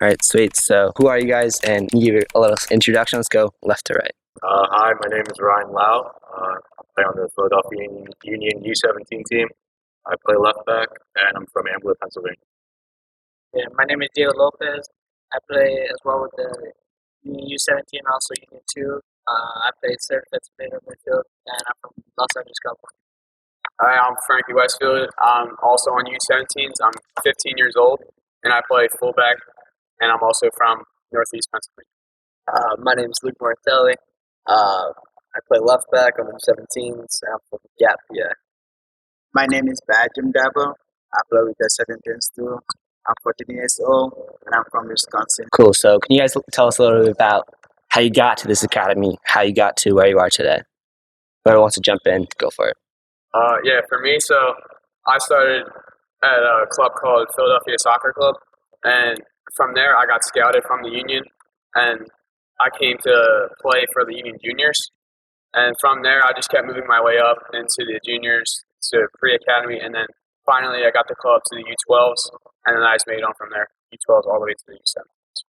All right, sweet. So, who are you guys? And give you a little introduction. Let's go left to right. Hi, my name is Ryan Lau. I play on the Philadelphia Union U17 team. I play left back, and I'm from Ambler, Pennsylvania. Yeah, my name is Diego Lopez. I play as well with the Union U17, also Union 2. I play third defensive midfield, and I'm from Los Angeles, California. Hi, I'm Frankie Westfield. I'm also on U17s. I'm 15 years old, and I play fullback, and I'm also from Northeast Pennsylvania. My name is Luke Martelli. I play left back on the 17s. I'm from Gap, yeah. My name is Bajung Darboe. I play with the 17s too. I'm 14 years old, and I'm from Wisconsin. Cool. So, can you guys tell us a little bit about how you got to this academy, how you got to where you are today? Whoever wants to jump in, go for it. Yeah, for me, so I started at a club called Philadelphia Soccer Club, and from there I got scouted from the Union, and I came to play for the Union Juniors. And from there, I just kept moving my way up into the juniors, to pre-academy, and then finally I got the club to the U12s, and then I just made on from there, U12s all the way to the U7s.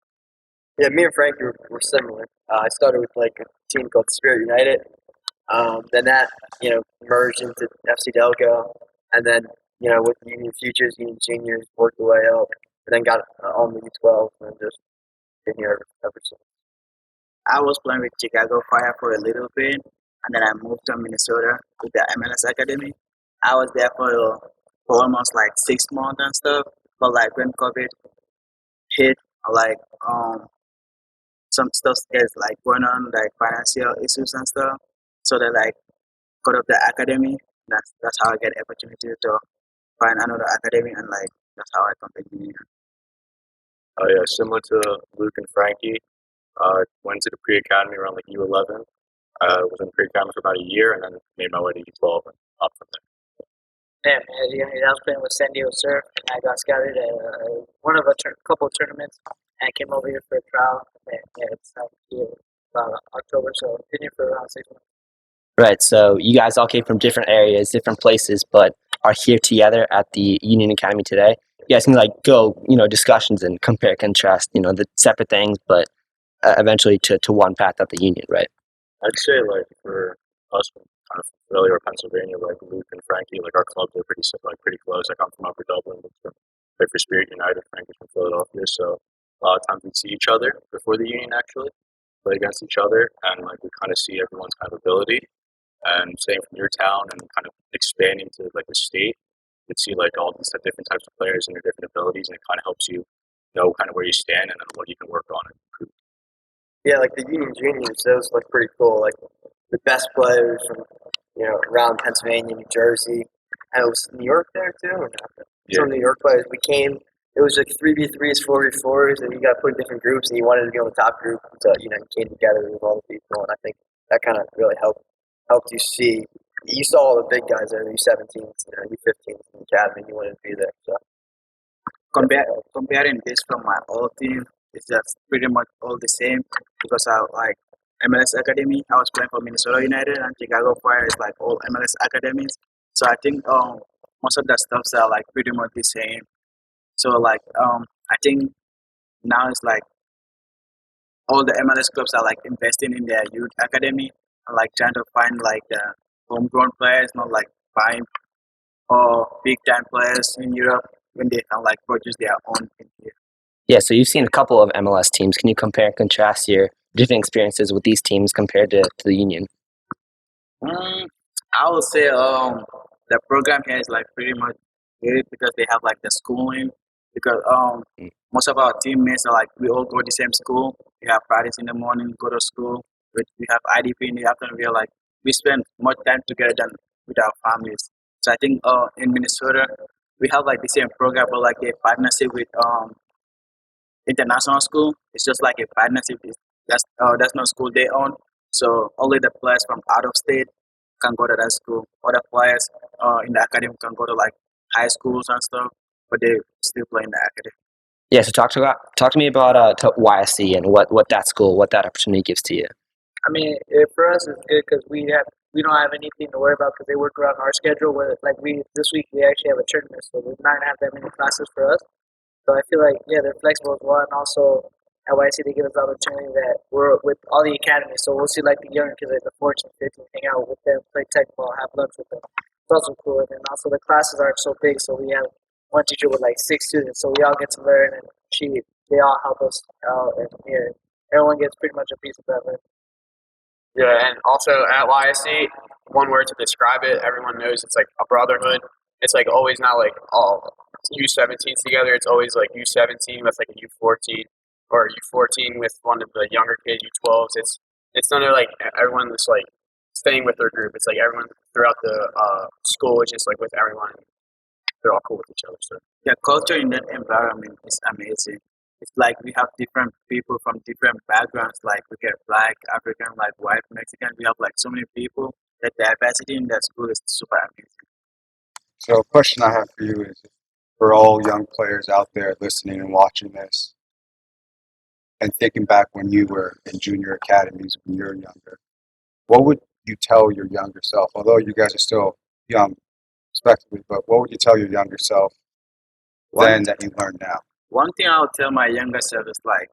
Yeah, me and Frankie were similar. I started with like a team called Spirit United. Then that, merged into FC Delco. And then, with Union Futures, Union Juniors, worked the way up. And then got on the U12 and just been here ever since. I was playing with Chicago Fire for a little bit, and then I moved to Minnesota with the MLS Academy. I was there for almost like 6 months and stuff. But like when COVID hit, like some stuff is like going on, like financial issues and stuff. So they like cut off the academy. That's how I get opportunity to find another academy, and like that's how I continue. Yeah, similar to Luke and Frankie. Went to the pre-academy around like U11. Was in pre-academy for about a year, and then made my way to U12 and up from there. Yeah, man, I was playing with San Diego Surf, and I got scouted at one of a couple of tournaments, and I came over here for a trial. And yeah, it's here about October, so I've been here for around 6 months. Right. So, you guys all came from different areas, different places, but are here together at the Union Academy today. You guys can go, discussions and compare, contrast, the separate things, but eventually to one path at the Union, right? I'd say like for us, kind of Philly or Pennsylvania, like Luke and Frankie, like our clubs are pretty close. Like I'm from Upper Dublin, play for Spirit United. Frankie's from Philadelphia, so a lot of times we see each other before the Union actually play against each other, and like we kind of see everyone's kind of ability. And same from your town, and kind of expanding to like the state, you could see like all these different types of players and their different abilities, and it kind of helps you know kind of where you stand and then what you can work on and improve. Yeah, like the Union Juniors, those look pretty cool. Like the best players from, around Pennsylvania, New Jersey. And it was New York there too, or not? Yeah. Some New York players. It was like 3v3s, 4v4s, and you got put in different groups, and you wanted to be on the top group. So, you came together with all the people, and I think that kind of really helped you see. You saw all the big guys there, U17s, U15s in the academy, you wanted to be there. So Comparing this from my old team, it's just pretty much all the same because I like MLS Academy. I was playing for Minnesota United, and Chicago Fire is like all MLS academies. So I think most of the stuffs are like pretty much the same. So like I think now it's like all the MLS clubs are like investing in their youth academy and like trying to find like the homegrown players, not like buying or big time players in Europe when they can like produce their own in here. Yeah, so you've seen a couple of MLS teams. Can you compare and contrast your different experiences with these teams compared to the Union? I would say the program here is like pretty much good because they have like the schooling. Because most of our teammates are like we all go to the same school. We have practice in the morning, go to school. We have IDP in the afternoon. We spend much time together than with our families. So I think in Minnesota we have like the same program, but like a partnership with international school. It's just like a partnership. That's not school they own. So only the players from out of state can go to that school. Other players in the academy can go to like high schools and stuff, but they still play in the academy. Yeah, so talk to me about YSC and what that school, what that opportunity gives to you. I mean, for us, it's good because we don't have anything to worry about because they work around our schedule. Where like this week we actually have a tournament, so we're not gonna have that many classes for us. So I feel like they're flexible as well, and also at YC they give us the opportunity that we're with all the academies, so we'll see like the younger kids, like the 14, 15, hang out with them, play tech ball, have lunch with them. It's also cool, and then also the classes aren't so big, so we have one teacher with like 6 students, so we all get to learn, and they all help us out, and everyone gets pretty much a piece of that learning. Yeah, and also at YSC, one word to describe it, everyone knows it's like a brotherhood. It's like always not like all U17s together. It's always like U17 with like a U14 or U14 with one of the younger kids, U12s. It's none of like everyone that's like staying with their group. It's like everyone throughout the school is just like with everyone. They're all cool with each other. So The culture in that environment is amazing. It's like we have different people from different backgrounds. Like we get black, African, like white, Mexican. We have like so many people. The diversity in that school is super amazing. So, a question I have for you is for all young players out there listening and watching this and thinking back when you were in junior academies when you were younger, what would you tell your younger self? Although you guys are still young, respectively, but what would you tell your younger self then that you learned now? One thing I'll tell my younger self is like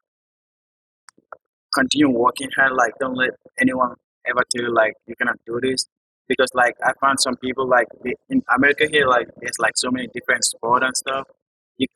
continue working hard. Like don't let anyone ever tell you like you cannot do this. Because like I found some people like in America here like there's like so many different sport and stuff. You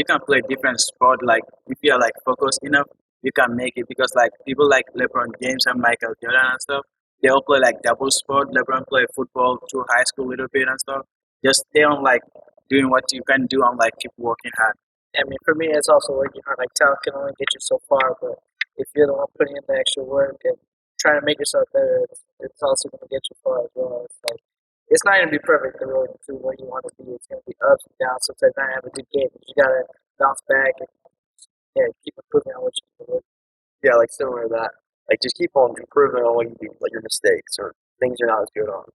can play different sport like if you are like focused enough you can make it because like people like LeBron James and Michael Jordan and stuff they all play like double sport. LeBron play football through high school a little bit and stuff. Just stay on like doing what you can do and like keep working hard. I mean, for me, it's also working hard. Like talent can only get you so far, but if you're the one putting in the extra work and trying to make yourself better, it's also going to get you far as well. It's like it's not going to be perfect the road to where you want to be. It's going to be ups and downs. Sometimes not have a good game, but you got to bounce back and keep improving on what you can do. Yeah, like similar to that. Like just keep on improving on what you do, like your mistakes or things you're not as good on.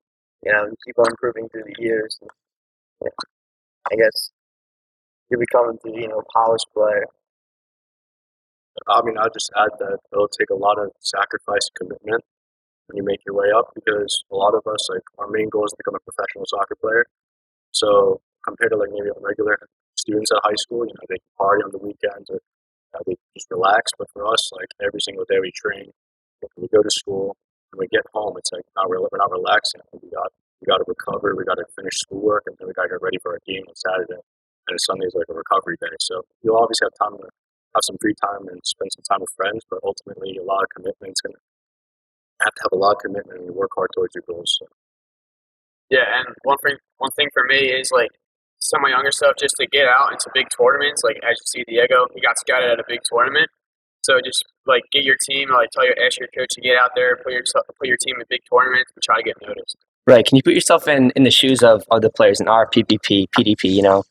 And keep on improving through the years. And, yeah, I guess you're becoming to polished player. I mean, I'll just add that it'll take a lot of sacrifice and commitment when you make your way up because a lot of us, like, our main goal is to become a professional soccer player. So compared to like maybe regular students at high school, they can party on the weekends or they just relax. But for us, like every single day we train, we go to school, and we get home, it's like we're not relaxing. We got to recover, we got to finish schoolwork, and then we got to get ready for our game on Saturday. And Sunday's like a recovery day. So you'll obviously have time to have some free time and spend some time with friends, but ultimately a lot of commitment. It's gonna have to have a lot of commitment and work hard towards your goals. So. yeah, and one thing for me is like some of my younger stuff just to get out into big tournaments. Like as you see Diego, he got scouted at a big tournament. So just like get your team, like ask your coach to get out there, put your team in big tournaments, and try to get noticed. Right. Can you put yourself in the shoes of the players in our PPP, PDP,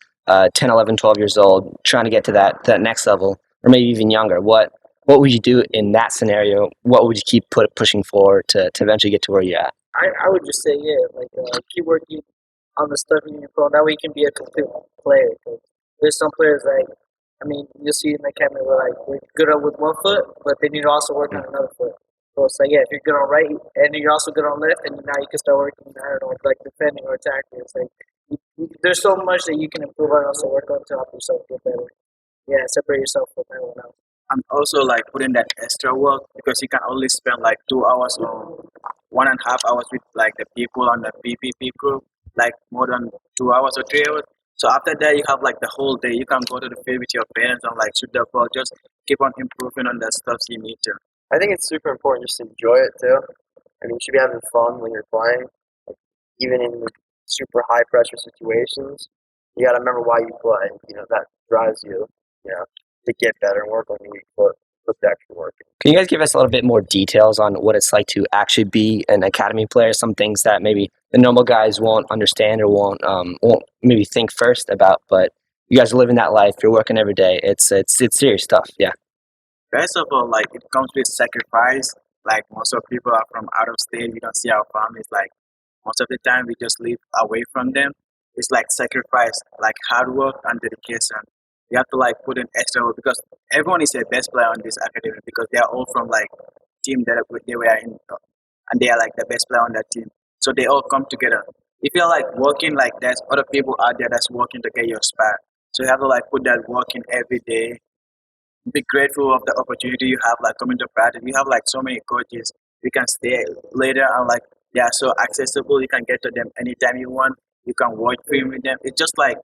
10, 11, 12 years old, trying to get to that next level, or maybe even younger? What would you do in that scenario? What would you keep pushing for to eventually get to where you're at? I would just say, keep working on the stuff in your phone. That way you can be a complete player. 'Cause there's some players you'll see in the academy where they're good with one foot, but they need to also work on another foot. So it's like, if you're good on right and you're also good on left, and now you can start working, I don't know, like defending or attacking. It's like, there's so much that you can improve on and also work on to help yourself get better. Yeah, separate yourself from everyone else. And also like putting that extra work because you can only spend like 2 hours or 1.5 hours with like the people on the PPP group, like more than 2 hours or 3 hours. So after that, you have like the whole day. You can go to the field with your parents and like shoot the ball. Just keep on improving on the stuff you need to. I think it's super important just to enjoy it too. I mean, you should be having fun when you're playing, like, even in super high pressure situations. You got to remember why you play. That drives you, to get better and work on your weak foot, put the extra work in. Can you guys give us a little bit more details on what it's like to actually be an academy player? Some things that maybe the normal guys won't understand or won't maybe think first about, but you guys are living that life. You're working every day. It's serious stuff. Yeah. First of all, like it comes with sacrifice. Like most of people are from out of state. We don't see our families. Like most of the time, we just live away from them. It's like sacrifice, like hard work and dedication. You have to like put in extra work because everyone is a best player on this academy because they are all from like team that they were in, and they are like the best player on that team. So they all come together. If you're like working like there's other people out there that's working to get your spot. So you have to like put that work in every day. Be grateful of the opportunity you have, like coming to practice. You have like so many coaches. You can stay later and like they are so accessible. You can get to them anytime you want. You can watch film with them. It's just like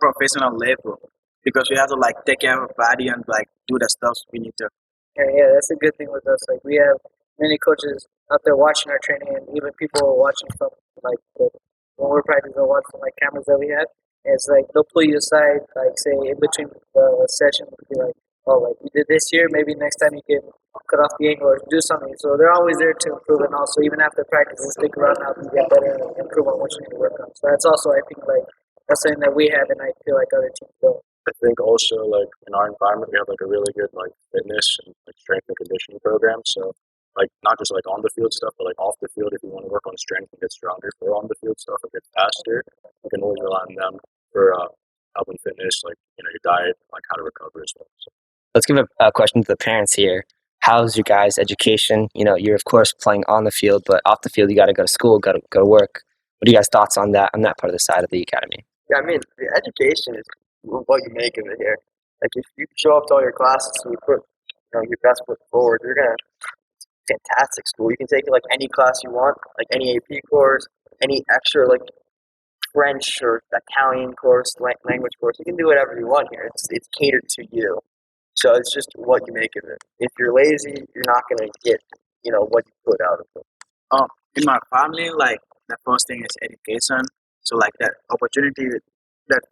professional level because we have to like take care of our body and like do the stuff we need to. Yeah, that's a good thing with us. Like we have many coaches out there watching our training, and even people watching from like when we're practicing, they'll watch from like cameras that we have. And it's like they'll pull you aside, like say in between the session, be like, "Oh, like you did this here. Maybe next time you can cut off the angle or do something." So they're always there to improve, and also even after practice, they stick around now to get better and improve on what you need to work on. So that's also I think like that's something that we have, and I feel like other teams don't. I think also like in our environment we have like a really good like fitness and like strength and conditioning program. So like not just like on the field stuff, but like off the field if you want to work on strength and get stronger for on the field stuff or get faster, you can always rely on them for help and fitness, like your diet, like how to recover as well. So. Let's give a question to the parents here. How's your guys' education? You're of course playing on the field, but off the field you got to go to school, go to work. What are you guys' thoughts on that part of the side of the academy? Yeah, I mean, the education is what you make of it here. Like if you show up to all your classes and you put your best foot forward, you're gonna fantastic school. You can take like any class you want, like any AP course, any extra like French or Italian course, language course. You can do whatever you want here. It's catered to you. So it's just what you make of it. If you're lazy, you're not gonna get what you put out of it. In my family, like the first thing is education. So like that opportunity that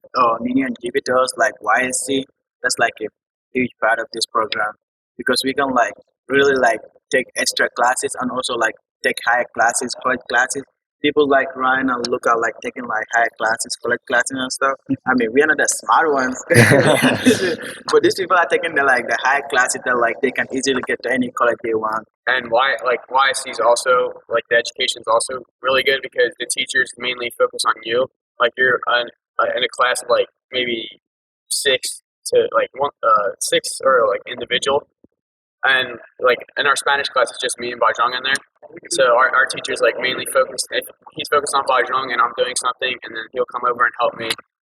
Ninian give it to us, like YSC, that's like a huge part of this program because we can like really like take extra classes and also like take higher classes, college classes. People like Ryan and Luca like taking like higher classes, college classes and stuff. I mean, we are not the smart ones, but these people are taking the higher classes that like they can easily get to any college they want. And YSC is also like the education is also really good because the teachers mainly focus on you. Like you're in a class of like maybe six to like six or like individual, and like in our Spanish class it's just me and Bajung in there. So our teacher's like mainly focused. If he's focused on Bajung and I'm doing something, and then he'll come over and help me.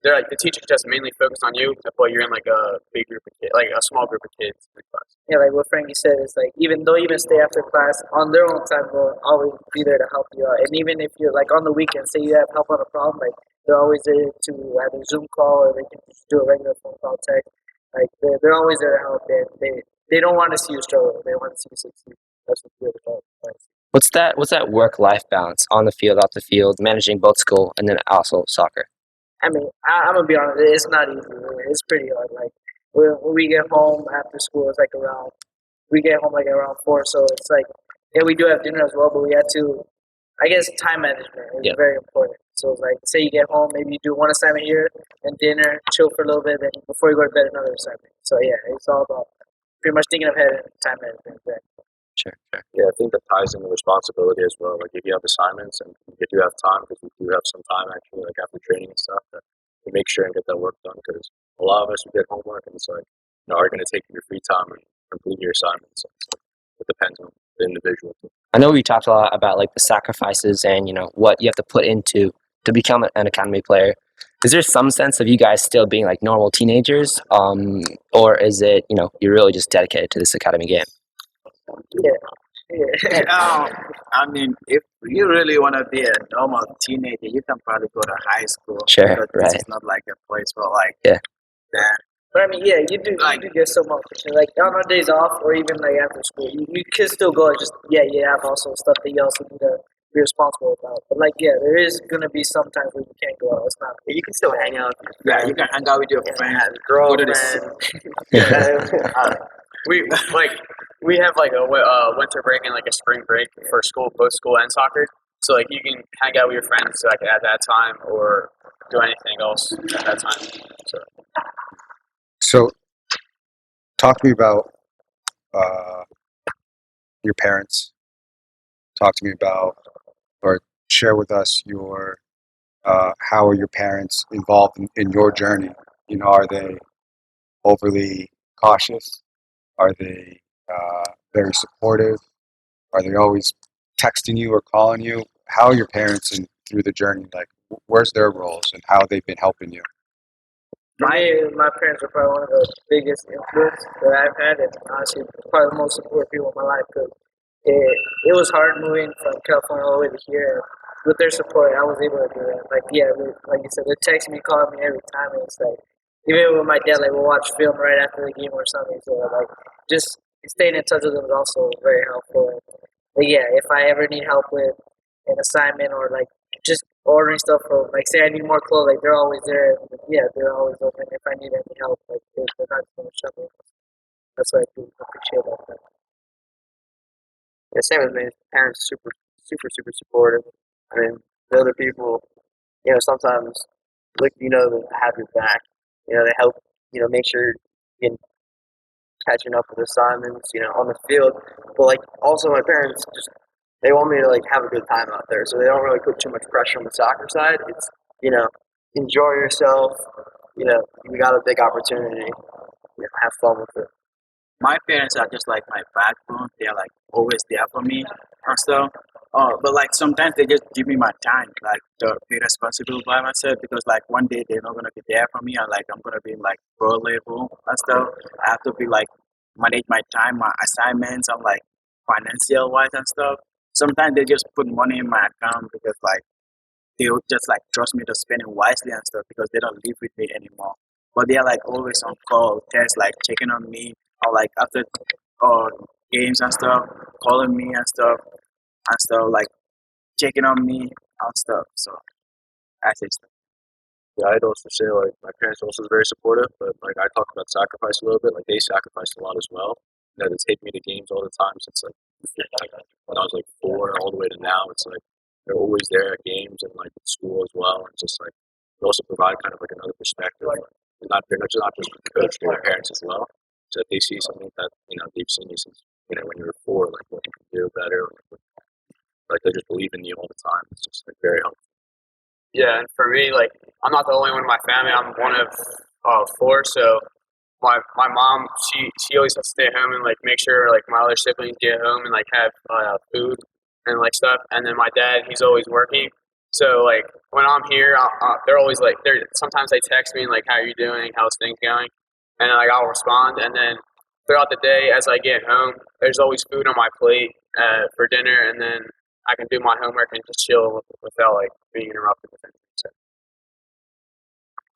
They're like the teacher's just mainly focused on you, but you're in like a big group of kids, like a small group of kids in class. Yeah, like what Frankie said is like they'll even stay after class on their own time, they'll always be there to help you out. And even if you're like on the weekend, say you have help on a problem, like they're always there to have a Zoom call or they can just do a regular phone call text. Like they're always there to help. They don't want to see you struggle. They want to see you succeed. That's what's good about it. What's that work-life balance on the field, off the field, managing both school and then also soccer? I mean, I'm gonna be honest. It's not easy. Really. It's pretty hard. Like when we get home after school, it's like we get home like around 4. So it's like we do have dinner as well, but we have to. I guess time management is very important. So it's like say you get home, maybe you do one assignment here, then dinner, chill for a little bit, then before you go to bed, another assignment. So yeah, it's all about pretty much thinking ahead and time management. Sure. Yeah, I think that ties in the responsibility as well. Like if you have assignments and you do have time, because we do have some time actually, like after training and stuff, to make sure and get that work done. Because a lot of us we get homework and it's like, are you going to take your free time and complete your assignments? So it depends on the individual. I know we talked a lot about like the sacrifices and what you have to put into to become an academy player. Is there some sense of you guys still being like normal teenagers, or is it you're really just dedicated to this academy game? Yeah. I mean, if you really want to be a normal teenager, you can probably go to high school. Sure, because right. This is not like a place for like Yeah. that. But I mean, yeah, you do get some opportunity. Like on our days off, or even like after school, you can still go. Just you have also stuff that you also need to be responsible about. But like, there is gonna be some times where you can't go out. It's not. You can still hang out. Yeah, you can hang out with your friends, girlfriend. We have like a winter break and like a spring break for school, both school and soccer. So like you can hang out with your friends like at that time or do anything else at that time. So talk to me about your parents. Talk to me about, or share with us your how are your parents involved in your journey? Are they overly cautious? Are they very supportive? Are they always texting you or calling you? How are your parents through the journey? Like, where's their roles and how they've been helping you? For me, my parents are probably one of the biggest influence that I've had, and honestly, probably the most supportive people in my life. Because it was hard moving from California all the way to here. And with their support, I was able to do that. Like like you said, they text me, call me every time, and it's like even with my dad, like we'll watch film right after the game or something. So like just staying in touch with them is also very helpful. But yeah, if I ever need help with an assignment or like just ordering stuff from like say I need more clothes, like they're always there. Yeah, they're always open if I need any help. Like they're not gonna shut me. That's what I do appreciate about that. Yeah, same with me. Parents super supportive. I mean, the other people, sometimes look, they have your back. They help, make sure you can catching up with assignments, on the field. But like also my parents just they want me to like have a good time out there. So they don't really put too much pressure on the soccer side. It's, enjoy yourself, we got a big opportunity, have fun with it. My parents are just like my backbone. They're like always there for me and stuff. But like sometimes they just give me my time, like to be responsible by myself because like one day they're not gonna be there for me and like I'm gonna be in like pro level and stuff. I have to be like manage my time, my assignments, and like financial wise and stuff. Sometimes they just put money in my account because like they'll just like trust me to spend it wisely and stuff because they don't live with me anymore. But they're like always on call, text like checking on me or like after uh, games and stuff, calling me and stuff like checking on me and stuff. So I say stuff. Yeah, I'd also say like my parents are also very supportive, but like I talked about sacrifice a little bit. Like they sacrificed a lot as well. They take me to games all the time since like when I was like 4 all the way to now. It's like they're always there at games and like at school as well. And just like they also provide kind of like another perspective. They're not just the coach, they're parents as well. So if they see something that they've seen you since when you were 4, like what you can do better, like they just believe in you all the time. It's just like very helpful. Yeah, and for me, like I'm not the only one in my family. I'm one of four. So my mom, she always has to stay home and like make sure like my other siblings get home and like have food and like stuff. And then my dad, he's always working. So like when I'm here, they're always like sometimes they text me and like how are you doing, how's things going, and like I'll respond. And then throughout the day, as I get home, there's always food on my plate for dinner, and then I can do my homework and just chill without like being interrupted with anything. So.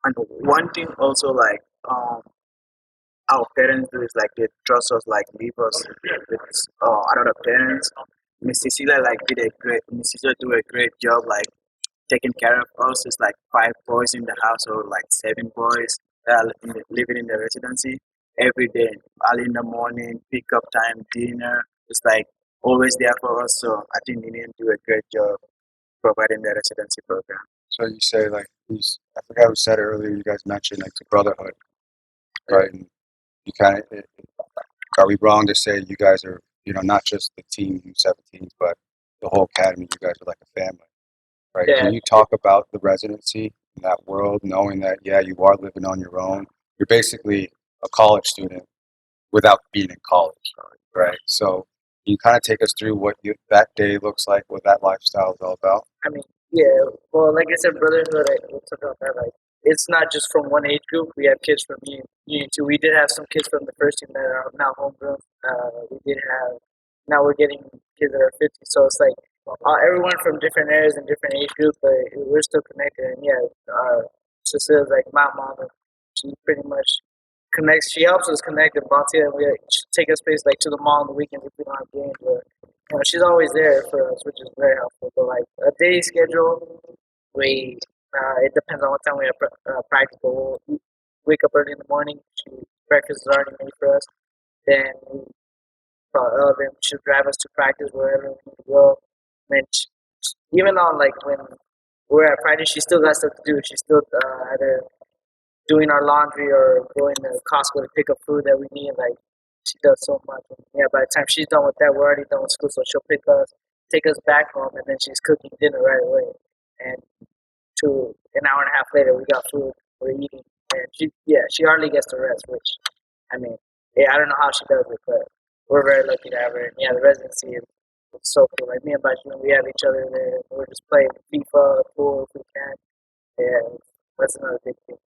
And one thing also like our parents do is like they trust us, like leave us with another parents. Miss Cecilia Miss Cecilia do a great job like taking care of us. It's like 5 boys in the household, like 7 boys that are living in the residency every day, early in the morning, pick up time, dinner. It's like always there for us. So I think Indian do a great job providing the residency program. So you say like I forgot who said it earlier. You guys mentioned like the brotherhood, right? And you kind of are we wrong to say you guys are not just the team U17s, but the whole academy? You guys are like a family, right? Yeah. Can you talk about the residency in that world, knowing that you are living on your own? You're basically a college student without being in college, right? So can you kind of take us through what that day looks like, what that lifestyle is all about? I mean, yeah. Well, like I said, brotherhood. We'll talk about that. Like, it's not just from one age group. We have kids from Union 2. We did have some kids from the first team that are now homegrown. We did have. Now we're getting kids that are 50. So it's like everyone from different areas and different age groups, but we're still connected. And yeah, Cecilia's like my mom. And she pretty much connects. She helps us connect and bounce here. She take us places like to the mall on the weekends if we don't have games. Or she's always there for us, which is very helpful. But like a day schedule, it depends on what time we have practice. But we'll wake up early in the morning. Breakfast is already made for us. Then then she'll drive us to practice wherever we need to go. And then even on like when we're at practice, she still got stuff to do. She's still either doing our laundry or going to Costco to pick up food that we need. Like she does so much. And yeah, by the time she's done with that, we're already done with school. So she'll take us back home, and then she's cooking dinner right away. And to an hour and a half later, we got food. We're eating, and she hardly gets to rest. Which, I mean, I don't know how she does it, but we're very lucky to have her. And yeah, the residency is so cool. Like me and Bajung, we have each other there. We're just playing FIFA, pool if we can. Yeah, that's another big thing.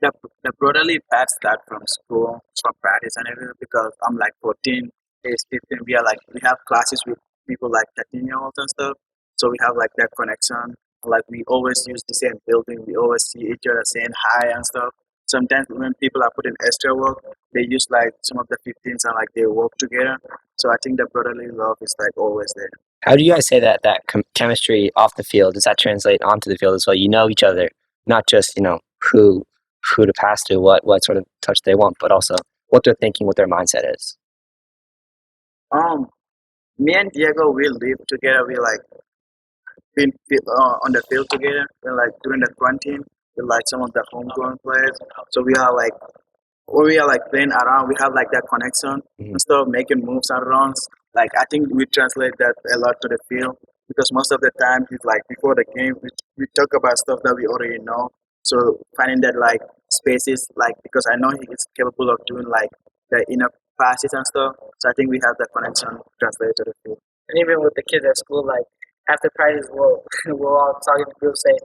the brotherly part start from school, from practice and everything because I'm like 14, he's 15. We have classes with people like 13-year-olds and stuff. So we have like that connection. Like we always use the same building. We always see each other saying hi and stuff. Sometimes when people are putting extra work, they use like some of the 15s and like they work together. So I think the brotherly love is like always there. How do you guys say that chemistry off the field, does that translate onto the field as well? You know each other, not just who to pass to, what sort of touch they want, but also what they're thinking, what their mindset is. Um, Me and Diego, we live together. We like on the field together. We're like during the quarantine, we like some of the homegrown players. So we are like when we are like playing around, we have like that connection Mhm. instead of making moves and runs. Like I think we translate that a lot to the field because most of the time it's like before the game we talk about stuff that we already know. So finding that like spaces like because I know he is capable of doing like the inner passes and stuff. So I think we have that connection translated to the field. And even with the kids at school, like after practice, we'll all talk in the group saying,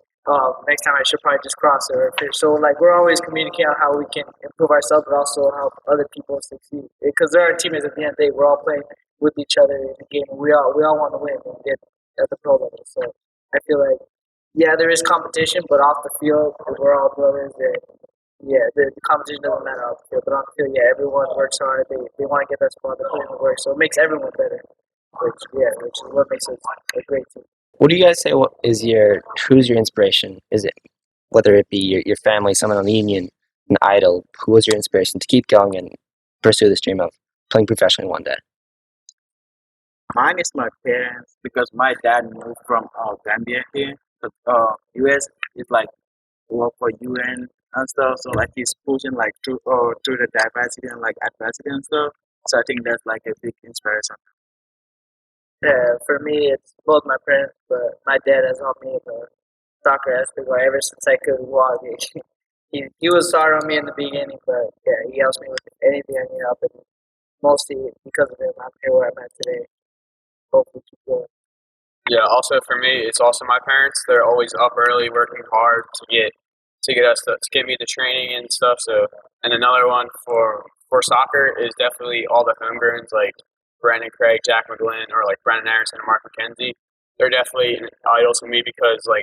next time I should probably just cross or fish. So like we're always communicating on how we can improve ourselves, but also help other people succeed. Because there are teammates at the end of the day. We're all playing with each other in the game. We all want to win and get at the pro level. So I feel like yeah, there is competition, but off the field, we're all brothers. And yeah, the competition doesn't matter off the field, but on the field, yeah, everyone works hard. They want to get that spot. They put in the work, so it makes everyone better. Which is what makes us a great team. What do you guys say? Who's your inspiration? Is it whether it be your family, someone on the union, an idol? Who was your inspiration to keep going and pursue this dream of playing professionally one day? Mine is my parents because my dad moved from Gambia here. But US is like work for UN and stuff. So like he's pushing like through the diversity and like adversity and stuff. So I think that's like a big inspiration. Yeah, for me, it's both my parents, but my dad has helped me in the soccer aspect. Like ever since I could walk, he was hard on me in the beginning, but yeah, he helps me with anything I need help, and mostly because of him, I'm here where I'm at today. Hopefully, keep going. Yeah, also for me, it's also my parents. They're always up early, working hard to get me the training and stuff. So, and another one for soccer is definitely all the homegrowns like Brandon Craig, Jack McGlynn, or like Brennan Aronson and Mark McKenzie. They're definitely idols to me because like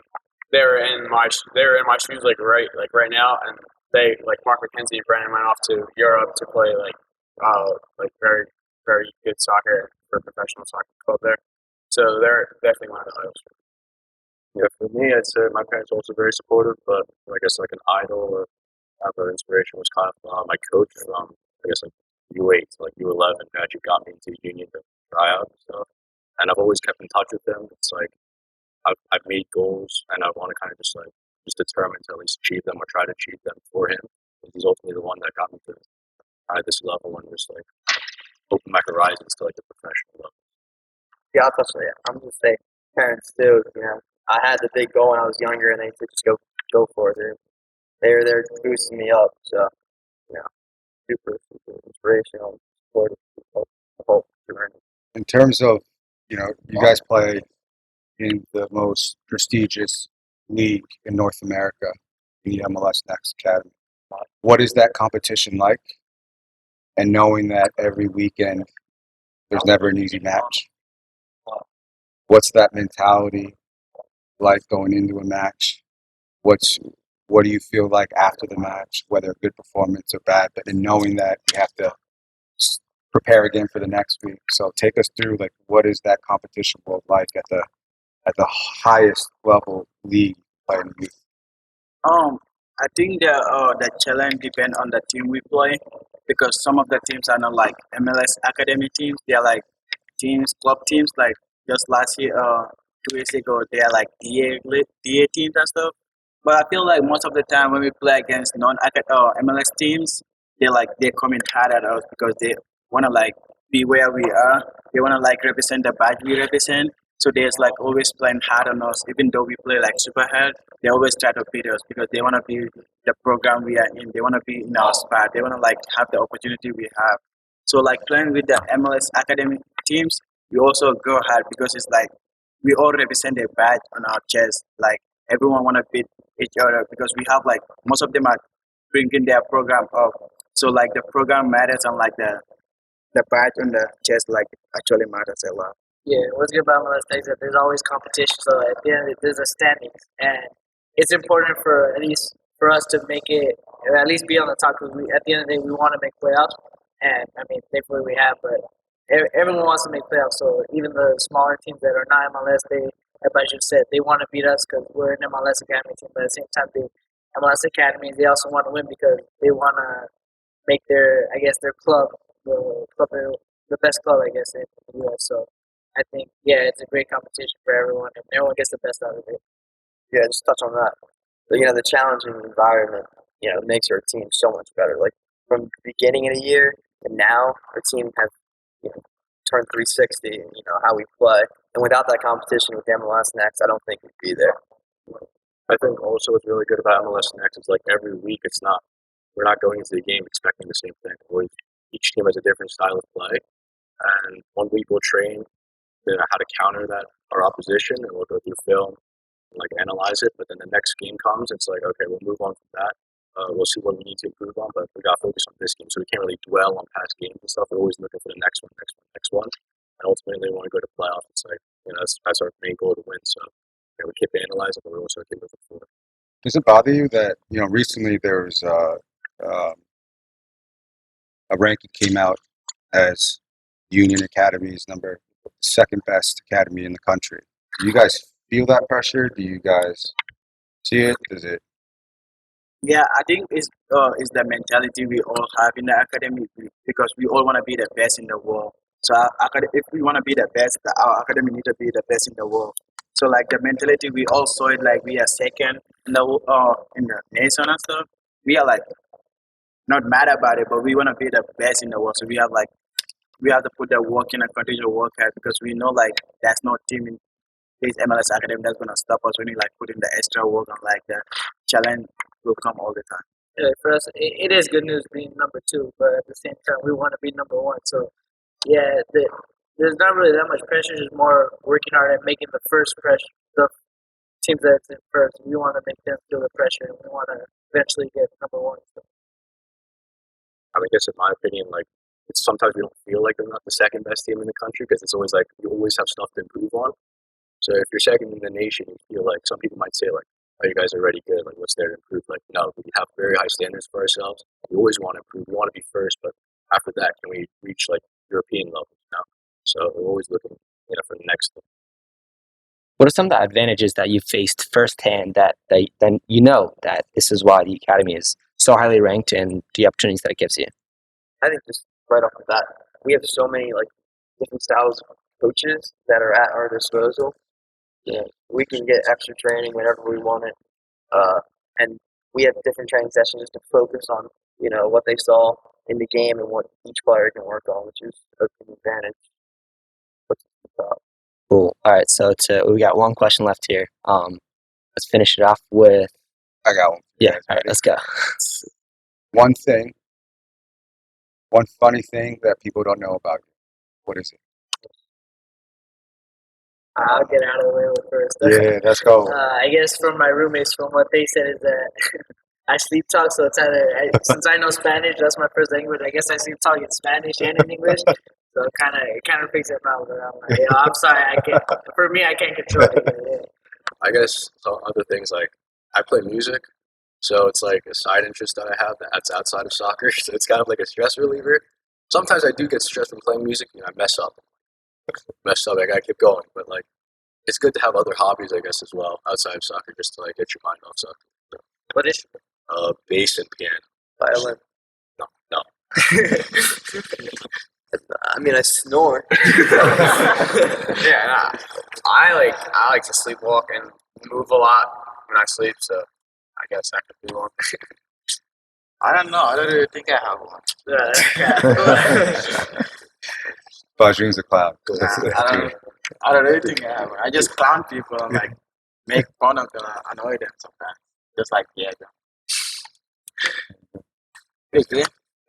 they were in my shoes right now, and they like Mark McKenzie and Brennan went off to Europe to play like very very good soccer for a professional soccer club there. So they're definitely one of the idols. Yeah, for me, I'd say my parents were also very supportive, but I guess like an idol or other inspiration was kind of my coach from I guess like U8 to like U11 who actually got me into union to try out and stuff. And I've always kept in touch with him. It's like I've made goals and I want to kind of just determined to at least achieve them or try to achieve them for him. He's ultimately the one that got me to this level and just like open my horizons to like the professional level. Yeah, I'm just saying, parents too. You know, I had the big goal when I was younger, and they said just go for it. They're there boosting me up. So you know, super inspirational, supportive of the whole journey. In terms of, you guys play in the most prestigious league in North America, the MLS Next Academy. What is that competition like? And knowing that every weekend there's never an easy match. What's that mentality like going into a match? What do you feel like after the match, whether a good performance or bad, but in knowing that you have to prepare again for the next week. So take us through like what is that competition world like at the highest level league playing youth? I think the challenge depends on the team we play because some of the teams are not like MLS academy teams. They are like club teams. Like just last year, 2 years ago, they are like DA teams and stuff. But I feel like most of the time when we play against MLS teams, they come in hard at us because they wanna like be where we are. They wanna like represent the badge we represent. So there's like always playing hard on us, even though we play like super hard. They always try to beat us because they wanna be the program we are in. They wanna be in our spot. They wanna like have the opportunity we have. So like playing with the MLS academy teams, we also go hard because it's like we all represent a badge on our chest. Like everyone wanna beat each other because we have like most of them are bringing their program up. So like the program matters and like the badge on the chest like actually matters a lot. Yeah, what's good about MLS is that there's always competition. So at the end, there's a standings, and it's important for at least for us to make it, or at least be on the top. Because at the end of the day, we want to make playoffs, and I mean, thankfully we have. But everyone wants to make playoffs. So even the smaller teams that are not MLS, like Bajung said, they want to beat us because we're an MLS Academy team. But at the same time, the MLS Academy, they also want to win because they want to make their, I guess, their club the best club, I guess, in the U.S. So I think, yeah, it's a great competition for everyone, and everyone gets the best out of it. Yeah, just touch on that. But, the challenging environment, makes our team so much better. Like from the beginning of the year and now, our team has, turned 360. How we play, and without that competition with MLS Next, I don't think we'd be there. I think also what's really good about MLS Next is like every week we're not going into the game expecting the same thing. Each team has a different style of play, and one week we'll train how to counter that our opposition, and we'll go through film and like analyze it. But then the next game comes, it's like okay, we'll move on from that. We'll see what we need to improve on, but we got to focus on this game, so we can't really dwell on past games and stuff. We're always looking for the next one, and ultimately we want to go to playoffs. It's like that's our main goal to win. So we keep analyzing, but we also keep looking forward. Does it bother you that recently there was a ranking came out as Union Academy's second best academy in the country? Do you guys feel that pressure? Do you guys see it? Does it? Yeah, I think it's the mentality we all have in the academy because we all want to be the best in the world. So if we want to be the best, our academy need to be the best in the world. So like the mentality, we all saw it like we are second in the nation and stuff. We are like not mad about it, but we want to be the best in the world. So we have to put the work in and continue to work hard because we know like there's no team in this MLS Academy that's gonna stop us when we like put in the extra work and like the challenge will come all the time. Yeah, for us, it is good news being number 2, but at the same time, we want to be number 1. So yeah, there's not really that much pressure. Just more working hard at making the first pressure. The teams that's in first, we want to make them feel the pressure, and we want to eventually get number 1. So. I guess in my opinion, like sometimes we don't feel like we're not the second best team in the country because it's always like you always have stuff to improve on. So if you're second in the nation, you feel like some people might say like, "Oh, you guys are already good. Like, what's there to improve?" Like, no, we have very high standards for ourselves. We always want to improve. We want to be first, but after that, can we reach like European levels? So we're always looking, for the next thing. What are some of the advantages that you faced firsthand that then that this is why the academy is so highly ranked and the opportunities that it gives you? I think just right off the bat, we have so many like different styles of coaches that are at our disposal. We can get extra training whenever we want it, and we have different training sessions just to focus on what they saw in the game and what each player can work on, which is an advantage. Cool. All right, so we got one question left here. Let's finish it off with. I got one. Yeah. All right, let's go. One funny thing that people don't know about you. What is it? I'll get out of the way with first. Yeah, let's go. I guess from my roommates, from what they said is that I sleep talk. So it's either since I know Spanish, that's my first language. I guess I sleep talk in Spanish and in English. So it kind of freaks them out. But I'm like, I'm sorry, I can't. For me, I can't control it. Yeah. I guess some other things like I play music, so it's like a side interest that I have that's outside of soccer. So it's kind of like a stress reliever. Sometimes I do get stressed from playing music. I mess up. I gotta keep going. But like, it's good to have other hobbies, I guess, as well outside of soccer, just to like get your mind off soccer. So, What is? Bass and piano. Violin. No. I mean, I snore. Yeah, I like to sleepwalk and move a lot when I sleep, so I guess I could do one. I don't know. I don't really think I have one. Bajung's a clown. I don't really think I have one. I just clown people and like make fun of them, annoy them sometimes. Just like them.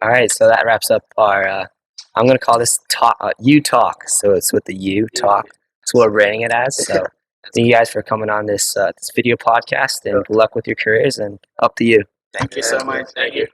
All right, so that wraps up our. I'm going to call this U Talk. So it's with the U Talk. That's what we're rating it as. So thank you guys for coming on this video podcast, and good luck with your careers, and up to you. Thank you so much. Thank you.